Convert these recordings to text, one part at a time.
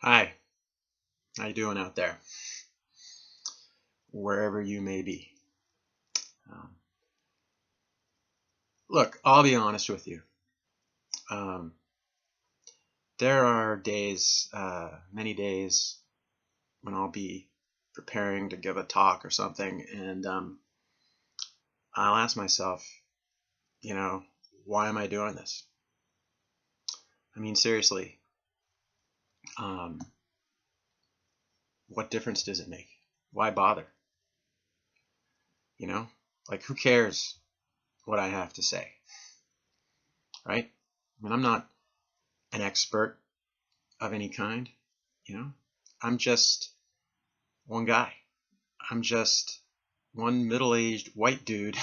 Hi, how you doing out there? Wherever you may be. Um, Look, I'll be honest with you. Um, there are days, many days, when I'll be preparing to give a talk or something, and I'll ask myself, you know, why am I doing this? I mean, seriously, um, what difference does it make? Why bother? You know, like who cares what I have to say, right? I mean, I'm not an expert of any kind, you know. I'm just one guy. I'm just one middle-aged white dude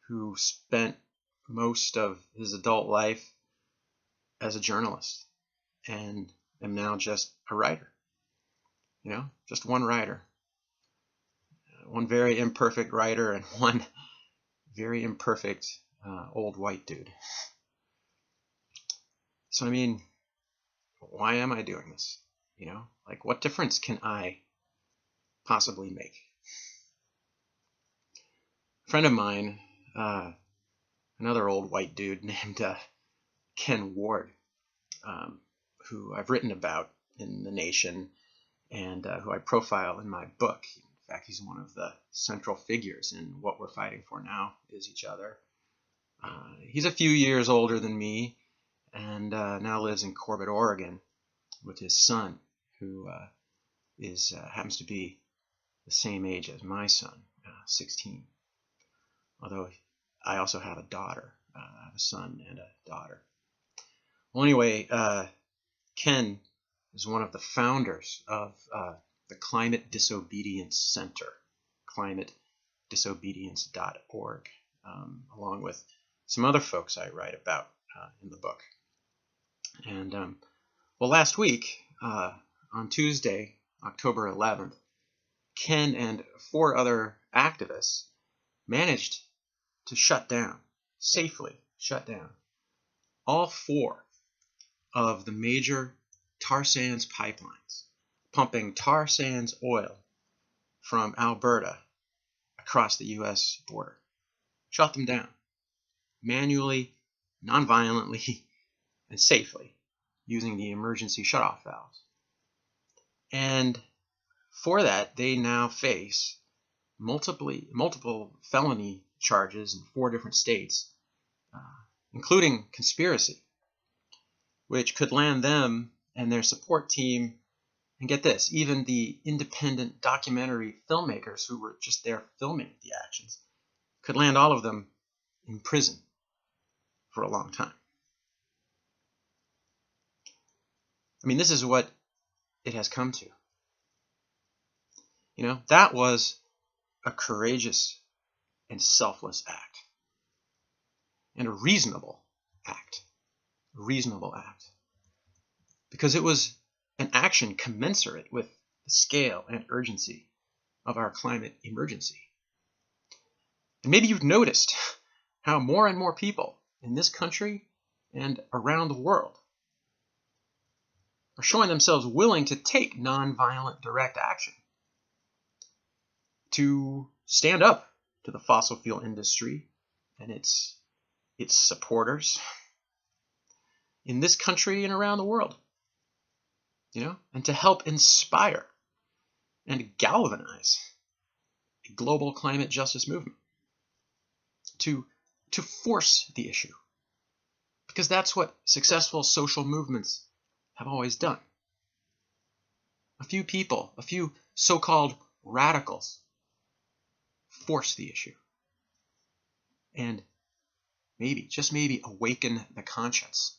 who spent most of his adult life as a journalist and am now just a writer, just one writer, one very imperfect writer and one very imperfect old white dude. So, I mean, why am I doing this? Like what difference can I possibly make? A friend of mine, another old white dude named Ken Ward, um, who I've written about in The Nation and who I profile in my book. In fact, he's one of the central figures in what we're fighting for now is each other. He's a few years older than me and now lives in Corbett, Oregon with his son, who happens to be the same age as my son, 16. Although I also have a daughter. I have a son and a daughter. Well, anyway, Ken is one of the founders of the Climate Disobedience Center, climatedisobedience.org, along with some other folks I write about in the book. And well, last week, on Tuesday, October 11th, Ken and 4 other activists managed to safely shut down, all 4 of the major tar sands pipelines pumping tar sands oil from Alberta across the U.S. border. Shut them down manually, non-violently, and safely using the emergency shutoff valves. And for that, they now face multiple felony charges in 4 different states, including conspiracy, which could land them and their support team, and get this, even the independent documentary filmmakers who were just there filming the actions, could land all of them in prison for a long time. I mean, this is what it has come to. That was a courageous and selfless act, and a reasonable act. Because it was an action commensurate with the scale and urgency of our climate emergency. And maybe you've noticed how more and more people in this country and around the world are showing themselves willing to take nonviolent direct action to stand up to the fossil fuel industry and its supporters in this country and around the world, and to help inspire and galvanize a global climate justice movement, to force the issue, because that's what successful social movements have always done. A few people, a few so-called radicals, force the issue and maybe, just maybe, awaken the conscience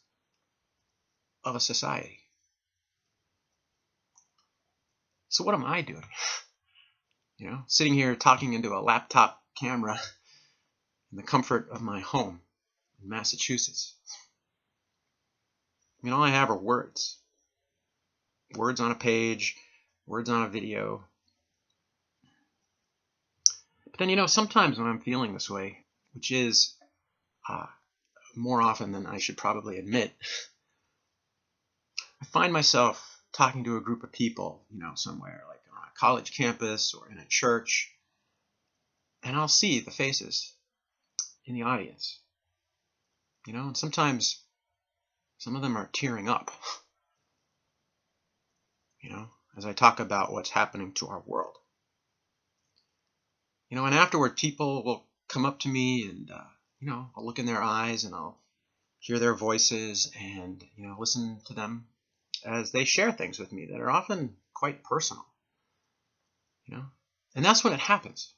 of a society. So what am I doing? Sitting here talking into a laptop camera in the comfort of my home in Massachusetts. I mean, all I have are words. Words on a page, words on a video. But then, sometimes when I'm feeling this way, which is more often than I should probably admit, I find myself talking to a group of people, somewhere like on a college campus or in a church, and I'll see the faces in the audience, and sometimes some of them are tearing up, as I talk about what's happening to our world. And afterward, people will come up to me and, I'll look in their eyes and I'll hear their voices and, listen to them as they share things with me that are often quite personal, and that's when it happens.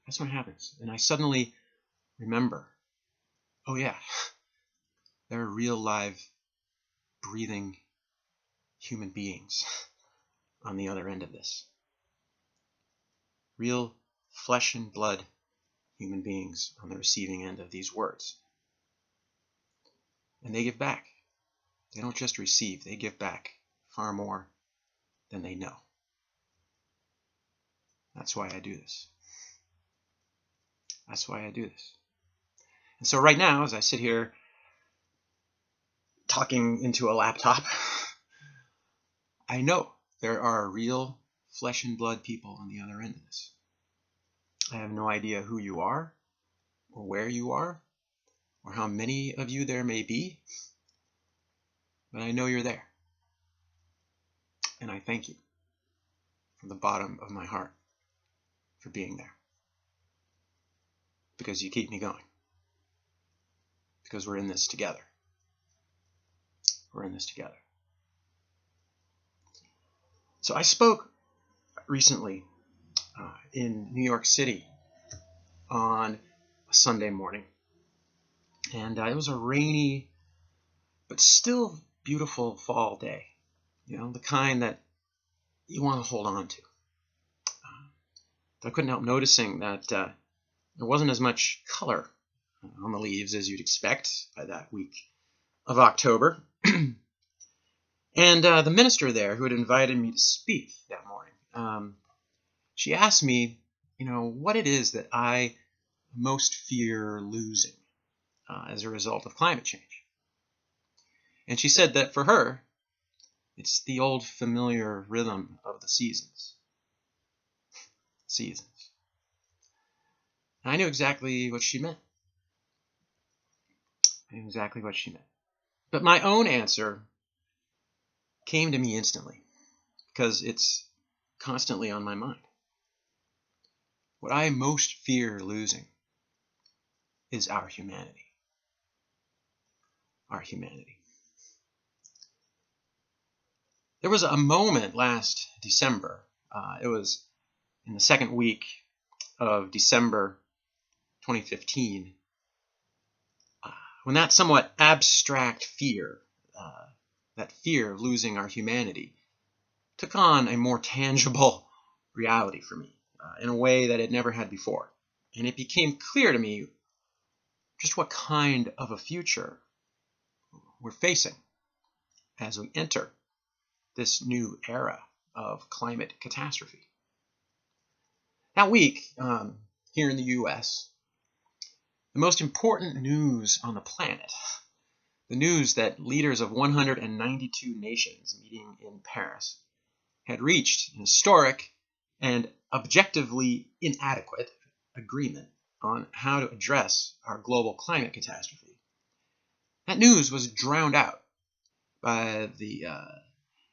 That's when it happens. And I suddenly remember, oh yeah, there are real live breathing human beings on the other end of this. Real flesh and blood human beings on the receiving end of these words. And they give back. They don't just receive, they give back far more than they know. That's why I do this. That's why I do this. And so right now, as I sit here talking into a laptop, I know there are real flesh and blood people on the other end of this. I have no idea who you are, or where you are, or how many of you there may be, but I know you're there. And I thank you from the bottom of my heart for being there. Because you keep me going. Because we're in this together. We're in this together. So I spoke recently in New York City on a Sunday morning. And it was a rainy, but still beautiful fall day. The kind that you want to hold on to. I couldn't help noticing that there wasn't as much color on the leaves as you'd expect by that week of October. And the minister there who had invited me to speak that morning, she asked me, what it is that I most fear losing as a result of climate change. And she said that for her, it's the old familiar rhythm of the seasons. Seasons. And I knew exactly what she meant. But my own answer came to me instantly because it's constantly on my mind. What I most fear losing is our humanity. Our humanity. There was a moment last December. It was in the second week of December 2015 when that somewhat abstract fear, that fear of losing our humanity, took on a more tangible reality for me in a way that it never had before. And it became clear to me just what kind of a future we're facing as we enter this new era of climate catastrophe. That week, here in the U.S., the most important news on the planet, the news that leaders of 192 nations meeting in Paris had reached an historic and objectively inadequate agreement on how to address our global climate catastrophe. That news was drowned out by the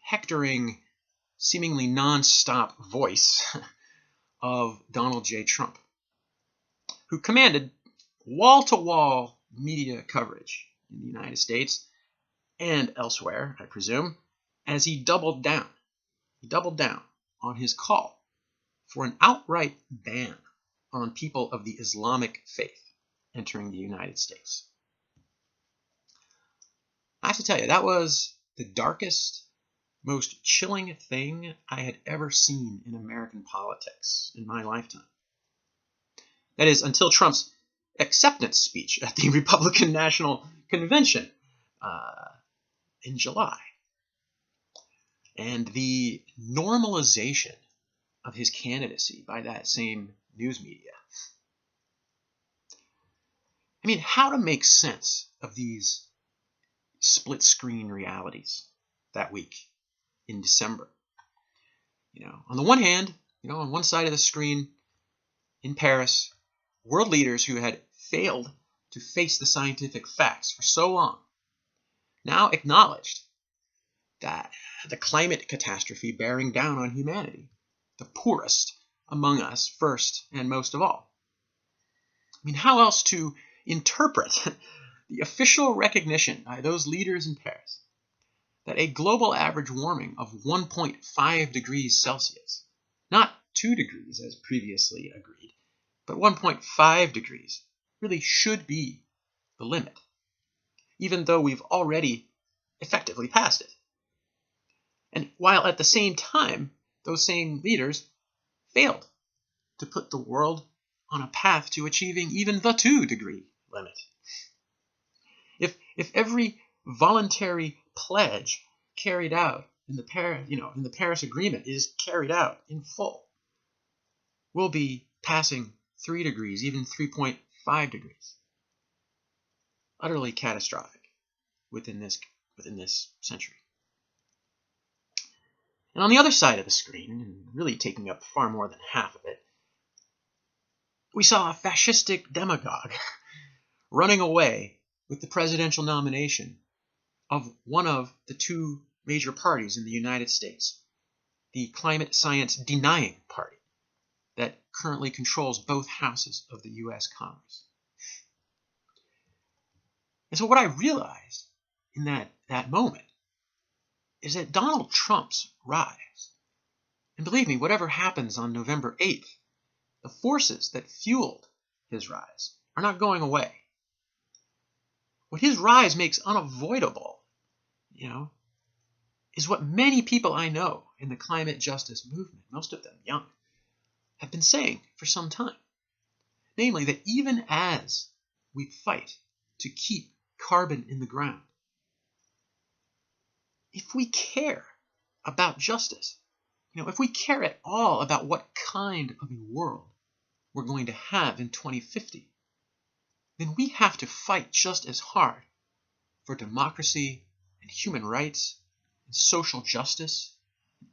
hectoring, seemingly non-stop voice of Donald J. Trump, who commanded wall-to-wall media coverage in the United States and elsewhere, I presume, as he doubled down. He doubled down on his call for an outright ban on people of the Islamic faith entering the United States. I have to tell you, that was the darkest, most chilling thing I had ever seen in American politics in my lifetime. That is, until Trump's acceptance speech at the Republican National Convention in July. And the normalization of his candidacy by that same news media. I mean, how to make sense of these split-screen realities that week in December. On the one hand, on one side of the screen in Paris, world leaders who had failed to face the scientific facts for so long now acknowledged that the climate catastrophe bearing down on humanity, the poorest among us first and most of all. How else to interpret the official recognition by those leaders in Paris that a global average warming of 1.5 degrees Celsius, not 2 degrees as previously agreed, but 1.5 degrees really should be the limit, even though we've already effectively passed it. And while at the same time, those same leaders failed to put the world on a path to achieving even the 2-degree limit. If every voluntary pledge carried out in the Paris Agreement is carried out in full, we'll be passing 3 degrees, even 3.5 degrees. Utterly catastrophic within this century. And on the other side of the screen, and really taking up far more than half of it, we saw a fascistic demagogue running away with the presidential nomination of one of the two major parties in the United States, the climate science denying party that currently controls both houses of the U.S. Congress. And so what I realized in that moment is that Donald Trump's rise, and believe me, whatever happens on November 8th, the forces that fueled his rise are not going away. What his rise makes unavoidable, is what many people I know in the climate justice movement, most of them young, have been saying for some time. Namely, that even as we fight to keep carbon in the ground, if we care about justice, if we care at all about what kind of a world we're going to have in 2050, then we have to fight just as hard for democracy and human rights and social justice,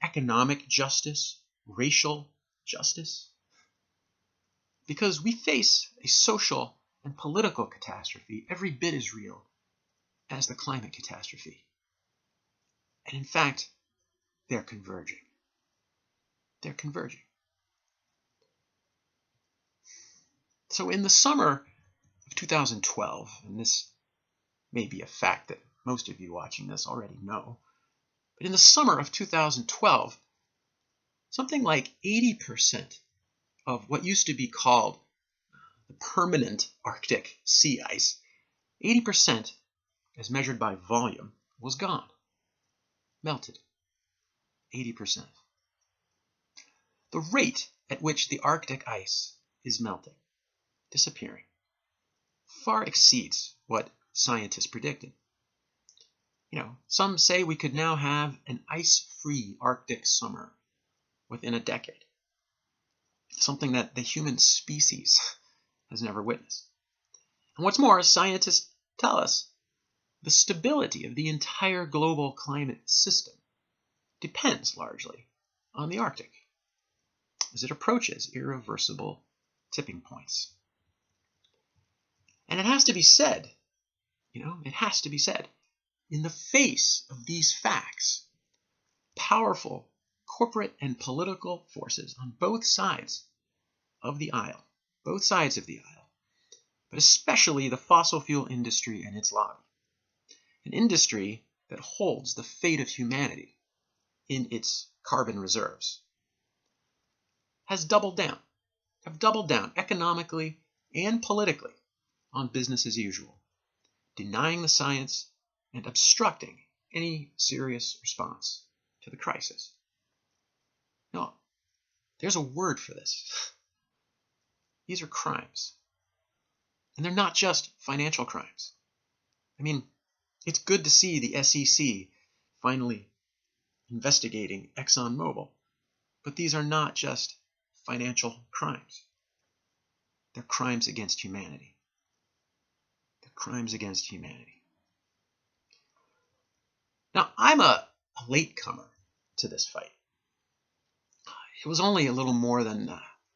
economic justice, racial justice. Because we face a social and political catastrophe every bit as real as the climate catastrophe. And in fact, they're converging. They're converging. So in the summer of 2012, and this may be a fact that most of you watching this already know, but in the summer of 2012, something like 80% of what used to be called the permanent Arctic sea ice, 80% as measured by volume, was gone. Melted. 80%. The rate at which the Arctic ice is melting, disappearing, far exceeds what scientists predicted. Some say we could now have an ice-free Arctic summer within a decade. Something that the human species has never witnessed. And what's more, scientists tell us the stability of the entire global climate system depends largely on the Arctic as it approaches irreversible tipping points. And it has to be said, in the face of these facts, powerful corporate and political forces on both sides of the aisle, but especially the fossil fuel industry and its lobby, an industry that holds the fate of humanity in its carbon reserves, have doubled down economically and politically on business as usual, denying the science and obstructing any serious response to the crisis. No, there's a word for this. These are crimes. And they're not just financial crimes. It's good to see the SEC finally investigating ExxonMobil, but these are not just financial crimes. They're crimes against humanity. They're crimes against humanity. Now, I'm a latecomer to this fight. It was only a little more than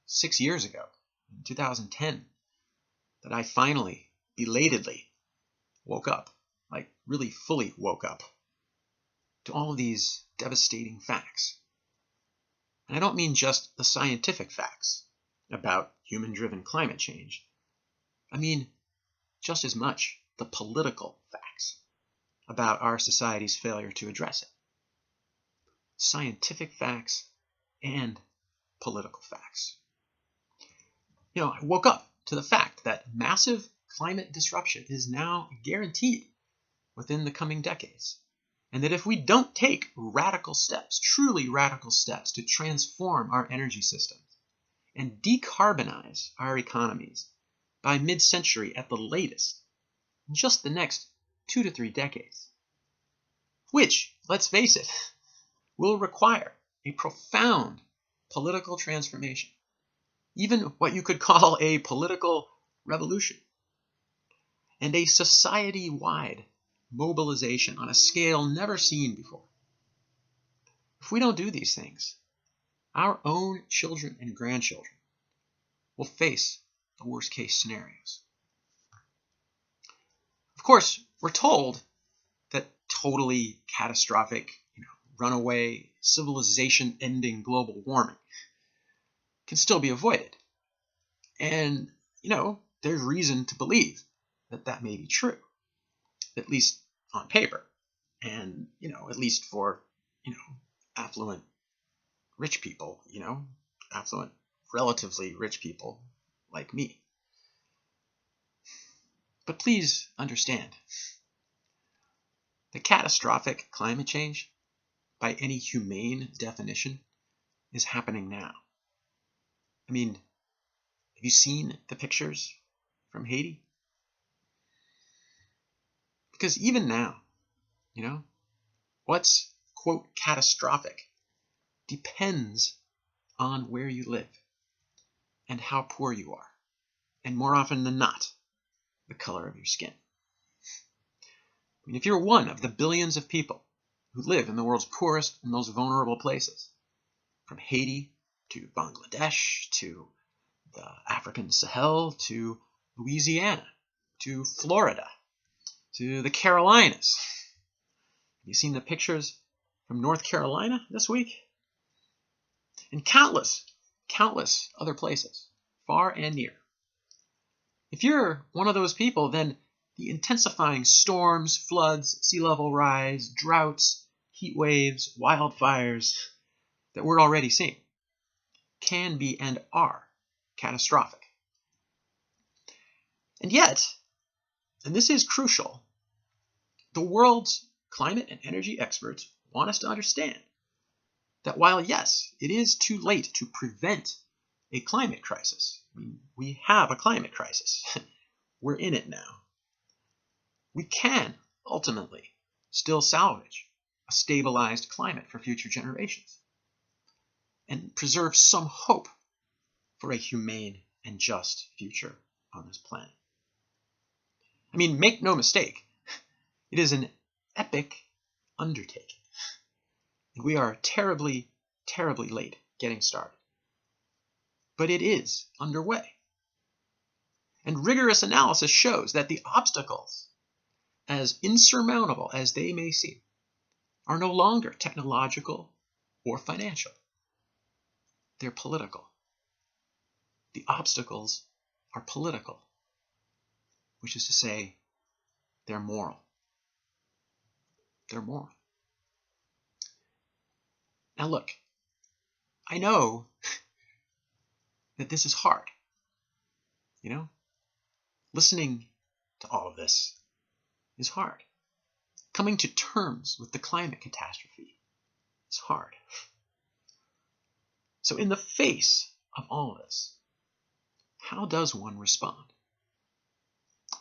6 years ago, in 2010, that I finally, belatedly, woke up, like really fully woke up, to all of these devastating facts. And I don't mean just the scientific facts about human-driven climate change. I mean just as much the political facts about our society's failure to address it. Scientific facts and political facts. I woke up to the fact that massive climate disruption is now guaranteed within the coming decades. And that if we don't take radical steps, truly radical steps, to transform our energy systems and decarbonize our economies by mid-century at the latest, in just the next 2 to 3 decades, which, let's face it, will require a profound political transformation, even what you could call a political revolution, and a society-wide mobilization on a scale never seen before. If we don't do these things, our own children and grandchildren will face the worst case scenarios. Of course, we're told that totally catastrophic, runaway, civilization-ending global warming can still be avoided. And, there's reason to believe that that may be true, at least on paper, and, at least for, affluent rich people, affluent, relatively rich people like me. But please understand, the catastrophic climate change, by any humane definition, is happening now. I mean, have you seen the pictures from Haiti? Because even now, what's, quote, catastrophic depends on where you live and how poor you are, and more often than not, the color of your skin. I mean, if you're one of the billions of people who live in the world's poorest and most vulnerable places, from Haiti to Bangladesh to the African Sahel to Louisiana to Florida to the Carolinas. Have you seen the pictures from North Carolina this week? And countless other places, far and near. If you're one of those people, then the intensifying storms, floods, sea level rise, droughts, heat waves, wildfires that we're already seeing can be and are catastrophic. And yet, and this is crucial, the world's climate and energy experts want us to understand that while, yes, it is too late to prevent a climate crisis, I mean, we have a climate crisis, we're in it now, we can ultimately still salvage a stabilized climate for future generations and preserve some hope for a humane and just future on this planet. I mean, make no mistake, it is an epic undertaking. And we are terribly, terribly late getting started. But it is underway. And rigorous analysis shows that the obstacles, as insurmountable as they may seem, are no longer technological or financial. They're political. The obstacles are political, which is to say, they're moral. They're moral. Now look, I know that this is hard. Listening to all of this is hard. Coming to terms with the climate catastrophe is hard. So in the face of all of this, how does one respond?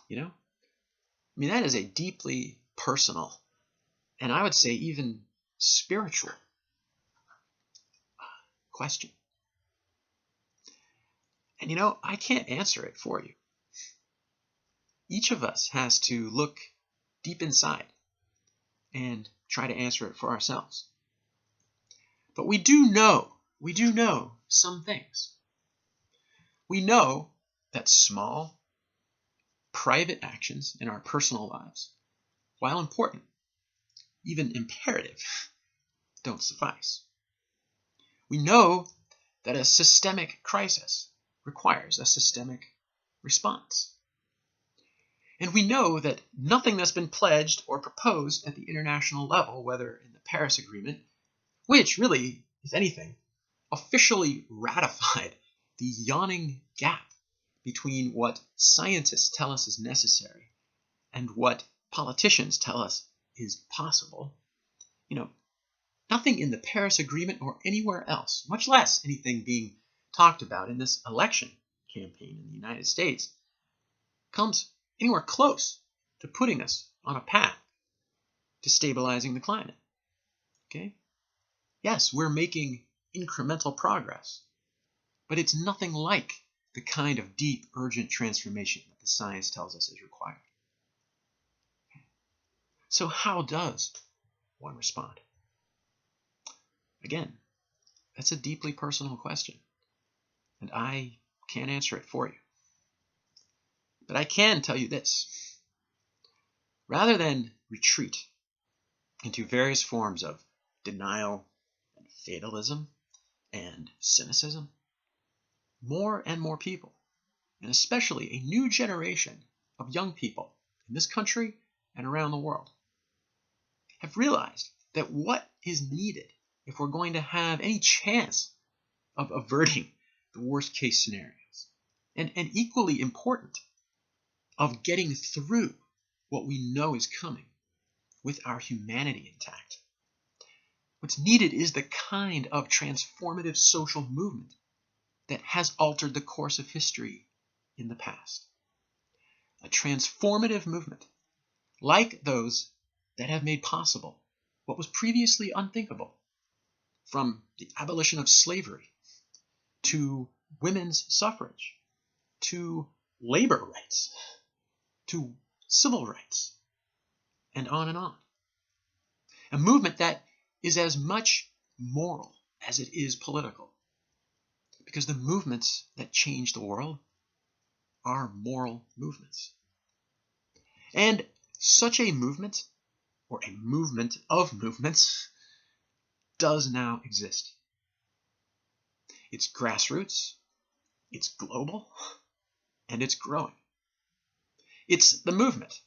That is a deeply personal, and I would say even spiritual question. And I can't answer it for you. Each of us has to look deep inside and try to answer it for ourselves. But we do know some things. We know that small, private actions in our personal lives, while important, even imperative, don't suffice. We know that a systemic crisis requires a systemic response. And we know that nothing that's been pledged or proposed at the international level, whether in the Paris Agreement, which really, if anything, officially ratified the yawning gap between what scientists tell us is necessary and what politicians tell us is possible. Nothing in the Paris Agreement or anywhere else, much less anything being talked about in this election campaign in the United States, comes anywhere close to putting us on a path to stabilizing the climate. Okay? Yes, we're making incremental progress, but it's nothing like the kind of deep, urgent transformation that the science tells us is required. So how does one respond? Again, that's a deeply personal question, and I can't answer it for you. But I can tell you this. Rather than retreat into various forms of denial and fatalism and cynicism, more and more people, and especially a new generation of young people in this country and around the world, have realized that what is needed if we're going to have any chance of averting the worst case scenarios, and equally important, of getting through what we know is coming with our humanity intact. What's needed is the kind of transformative social movement that has altered the course of history in the past. A transformative movement like those that have made possible what was previously unthinkable, from the abolition of slavery to women's suffrage to labor rights to civil rights, and on and on. A movement that is as much moral as it is political, because the movements that change the world are moral movements. And such a movement, or a movement of movements, does now exist. It's grassroots, it's global, and it's growing. It's the movement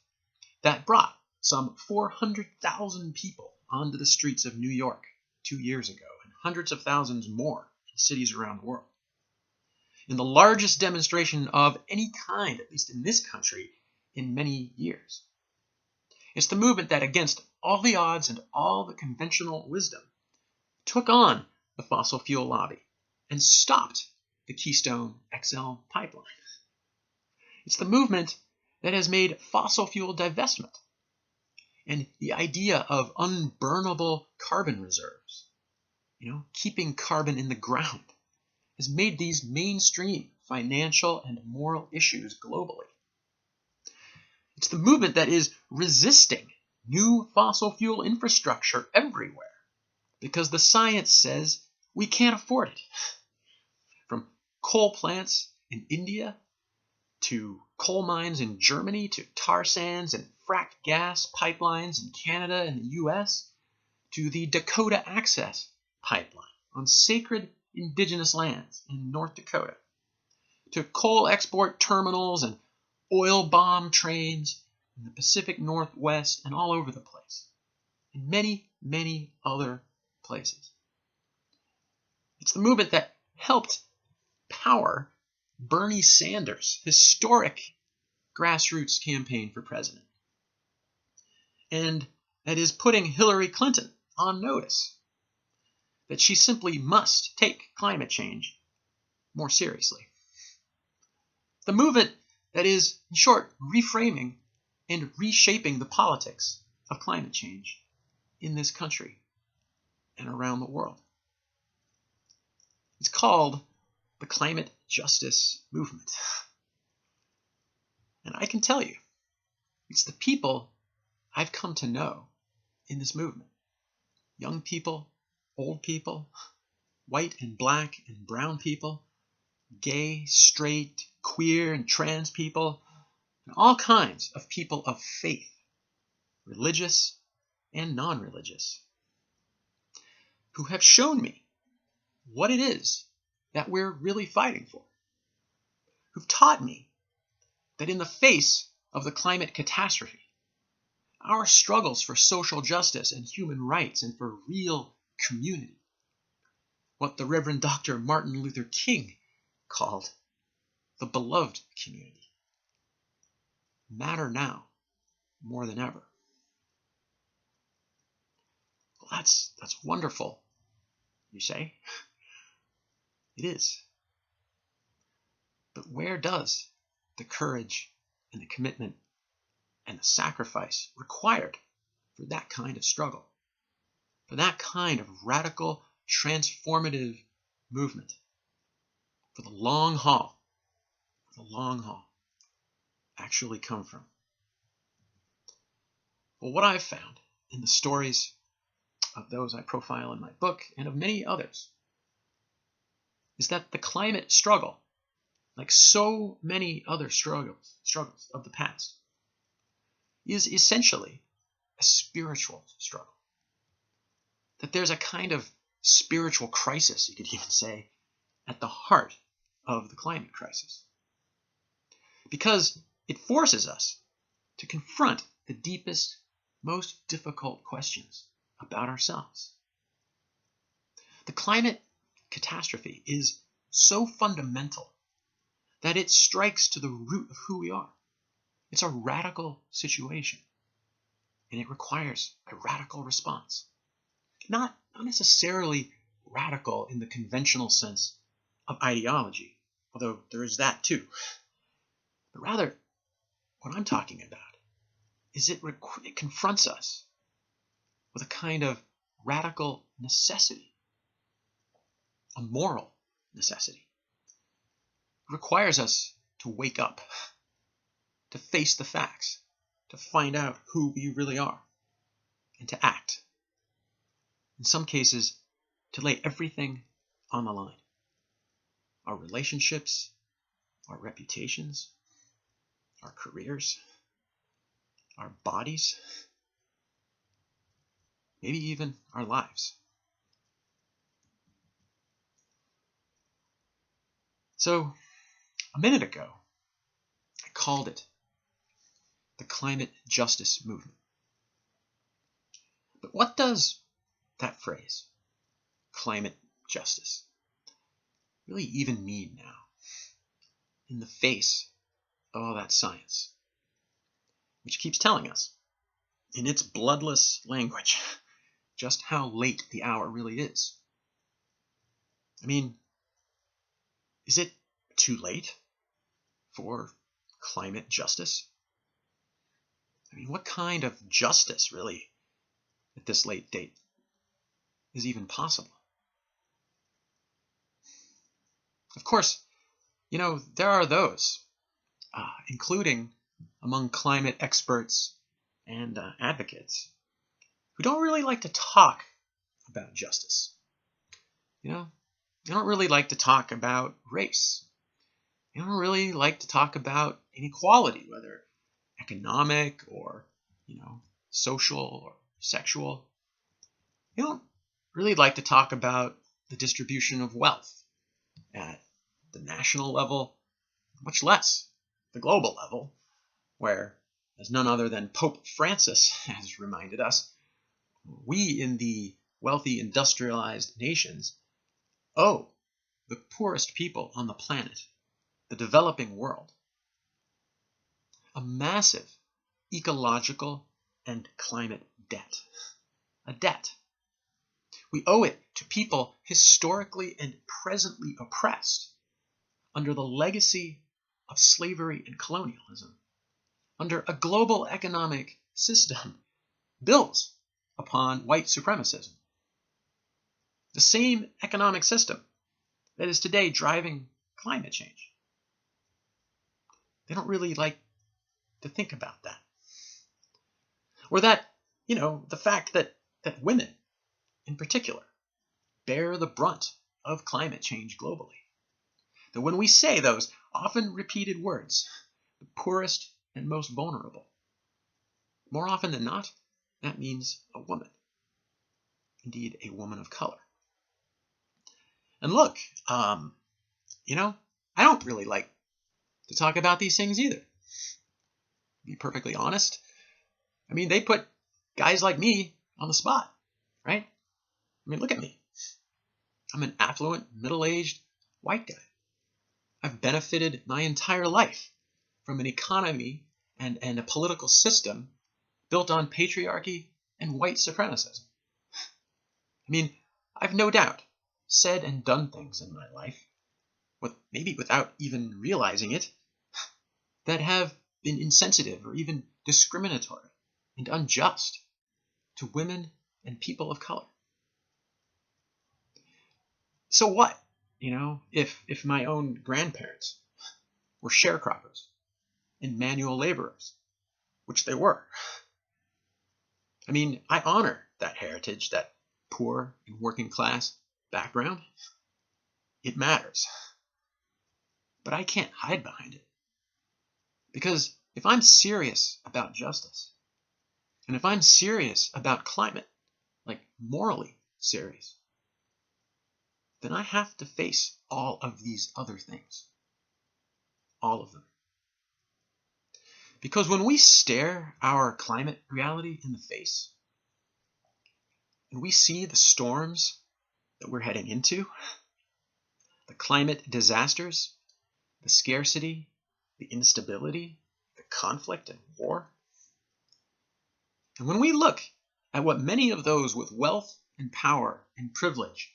that brought some 400,000 people onto the streets of New York 2 years ago, and hundreds of thousands more in cities around the world, in the largest demonstration of any kind, at least in this country, in many years. It's the movement that, against all the odds and all the conventional wisdom, took on the fossil fuel lobby and stopped the Keystone XL pipeline. It's the movement that has made fossil fuel divestment and the idea of unburnable carbon reserves, keeping carbon in the ground, has made these mainstream financial and moral issues globally. It's the movement that is resisting new fossil fuel infrastructure everywhere because the science says we can't afford it. From coal plants in India to coal mines in Germany to tar sands and fracked gas pipelines in Canada and the US to the Dakota Access Pipeline on sacred indigenous lands in North Dakota, to coal export terminals and oil bomb trains in the Pacific Northwest and all over the place, and many, many other places. It's the movement that helped power Bernie Sanders' historic grassroots campaign for president, and that is putting Hillary Clinton on notice that she simply must take climate change more seriously. The movement that is, in short, reframing and reshaping the politics of climate change in this country and around the world. It's called the climate justice movement. And I can tell you, it's the people I've come to know in this movement. Young people old people, white and black and brown people, gay, straight, queer, and trans people, and all kinds of people of faith, religious and non-religious, who have shown me what it is that we're really fighting for, who've taught me that in the face of the climate catastrophe, our struggles for social justice and human rights and for real community, what the Reverend Dr. Martin Luther King called the beloved community, matter now more than ever. Well, that's wonderful, you say. It is. But where does the courage and the commitment and the sacrifice required for that kind of struggle, for that kind of radical, transformative movement, for the long haul, actually come from? Well, what I've found in the stories of those I profile in my book and of many others is that the climate struggle, like so many other struggles of the past, is essentially a spiritual struggle. That there's a kind of spiritual crisis, you could even say, at the heart of the climate crisis. Because it forces us to confront the deepest, most difficult questions about ourselves. The climate catastrophe is so fundamental that it strikes to the root of who we are. It's a radical situation, and it requires a radical response. Not necessarily radical in the conventional sense of ideology, although there is that too. But rather, what I'm talking about is it confronts us with a kind of radical necessity, a moral necessity. It requires us to wake up, to face the facts, to find out who we really are, and to act. In some cases, to lay everything on the line. Our relationships, our reputations, our careers, our bodies, maybe even our lives. So, a minute ago, I called it the climate justice movement. But what does that phrase, climate justice, really even mean now, in the face of all that science, which keeps telling us, in its bloodless language, just how late the hour really is? I mean, is it too late for climate justice? I mean, what kind of justice, really, at this late date, is even possible? Of course, there are those, including among climate experts and advocates, who don't really like to talk about justice. They don't really like to talk about race. They don't really like to talk about inequality, whether economic or, social or sexual. They don't really like to talk about the distribution of wealth at the national level, much less the global level, where, as none other than Pope Francis has reminded us, we in the wealthy industrialized nations owe the poorest people on the planet, the developing world, a massive ecological and climate debt. A debt. We owe it to people historically and presently oppressed under the legacy of slavery and colonialism, under a global economic system built upon white supremacism. The same economic system that is today driving climate change. They don't really like to think about that. Or that, the fact that women, in particular, bear the brunt of climate change globally. That when we say those often repeated words, the poorest and most vulnerable, more often than not, that means a woman. Indeed, a woman of color. And look, I don't really like to talk about these things either. To be perfectly honest. I mean, they put guys like me on the spot, right? I mean, look at me. I'm an affluent, middle-aged white guy. I've benefited my entire life from an economy and a political system built on patriarchy and white supremacism. I mean, I've no doubt said and done things in my life, maybe without even realizing it, that have been insensitive or even discriminatory and unjust to women and people of color. So what, if my own grandparents were sharecroppers and manual laborers, which they were? I mean, I honor that heritage, that poor and working class background. It matters. But I can't hide behind it. Because if I'm serious about justice, and if I'm serious about climate, like morally serious, then I have to face all of these other things. All of them. Because when we stare our climate reality in the face, and we see the storms that we're heading into, the climate disasters, the scarcity, the instability, the conflict and war, and when we look at what many of those with wealth and power and privilege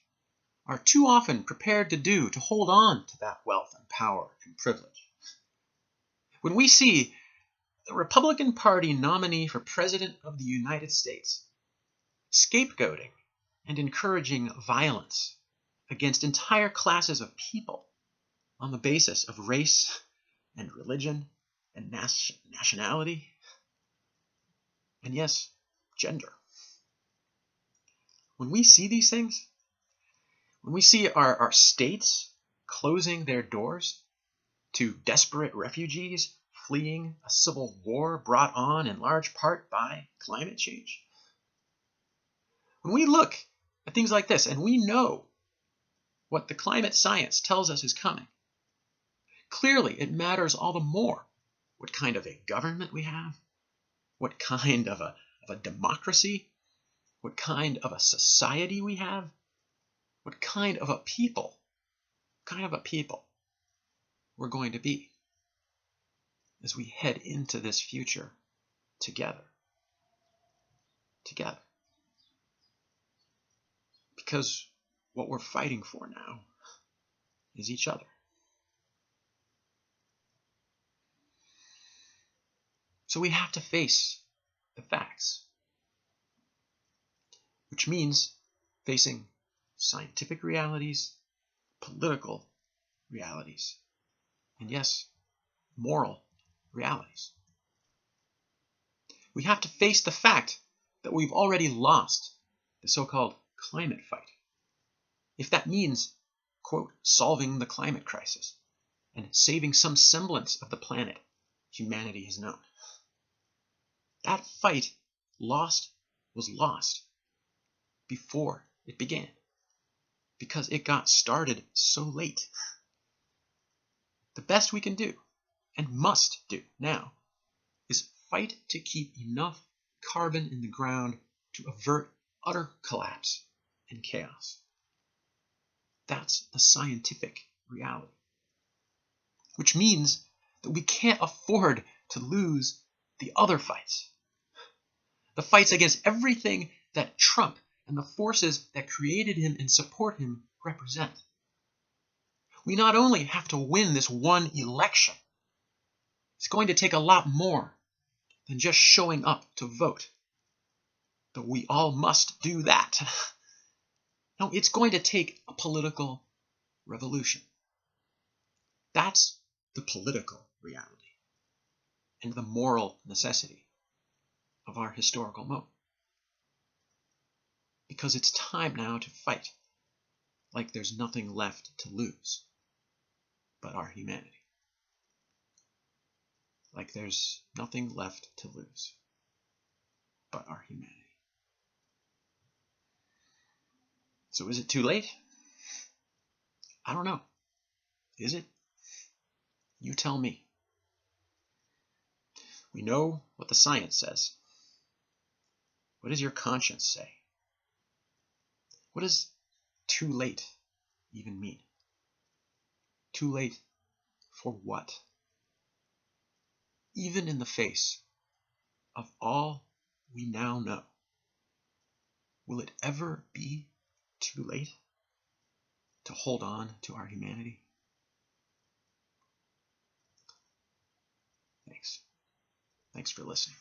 are too often prepared to do to hold on to that wealth and power and privilege, when we see the Republican Party nominee for President of the United States scapegoating and encouraging violence against entire classes of people on the basis of race and religion and nationality, and yes, gender. When we see these things, when we see our states closing their doors to desperate refugees fleeing a civil war brought on in large part by climate change, when we look at things like this and we know what the climate science tells us is coming, clearly it matters all the more what kind of a government we have, what kind of a democracy, what kind of a society we have, what kind of a people we're going to be as we head into this future together. Because what we're fighting for now is each other. So we have to face the facts, which means facing scientific realities, political realities, and yes, moral realities. We have to face the fact that we've already lost the so-called climate fight. If that means, quote, solving the climate crisis and saving some semblance of the planet humanity has known. That fight was lost before it began, because it got started so late. The best we can do, and must do now, is fight to keep enough carbon in the ground to avert utter collapse and chaos. That's the scientific reality. Which means that we can't afford to lose the other fights. The fights against everything that Trump and the forces that created him and support him represent. We not only have to win this one election, it's going to take a lot more than just showing up to vote. Though we all must do that. No, it's going to take a political revolution. That's the political reality and the moral necessity of our historical moment. Because it's time now to fight like there's nothing left to lose but our humanity. Like there's nothing left to lose but our humanity. So is it too late? I don't know. Is it? You tell me. We know what the science says. What does your conscience say? What does too late even mean? Too late for what? Even in the face of all we now know, will it ever be too late to hold on to our humanity? Thanks. Thanks for listening.